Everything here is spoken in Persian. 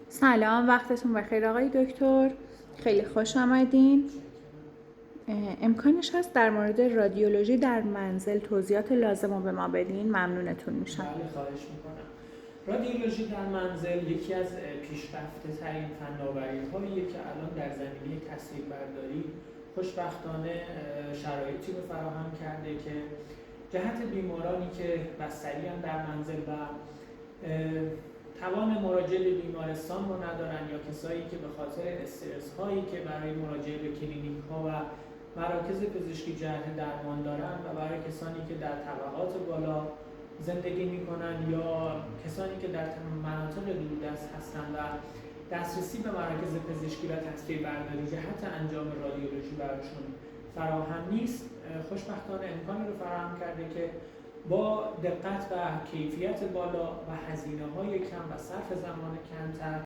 سلام، وقتتون بخیر آقای دکتر. خیلی خوش آمدین. امکانش هست در مورد رادیولوژی در منزل توضیحات لازم رو به ما بدین؟ ممنونتون میشم. بله، خواهش میکنم. رادیولوژی در منزل یکی از پیشرفته ترین فناوری‌هاییه که الان در زمینه تصویربرداری خوشبختانه شرایطی رو فراهم کرده که جهت بیمارانی که بستری‌اند در منزل و توان مراجعه به بیمارستان رو ندارن یا کسایی که به خاطر استرس هایی که برای مراجعه به کلینیک ها و مراکز پزشکی جهت درمان دارن و برای کسانی که در طبقات بالا زندگی میکنن یا کسانی که در مناطق دوردست هستن و دسترسی به مراکز پزشکی و تصویربرداری جهت انجام رادیولوژی براشون فراهم نیست، خوشبختانه امکانی رو فراهم کرده که با دقت و کیفیت بالا و هزینه‌های کم و صرف زمان کمتر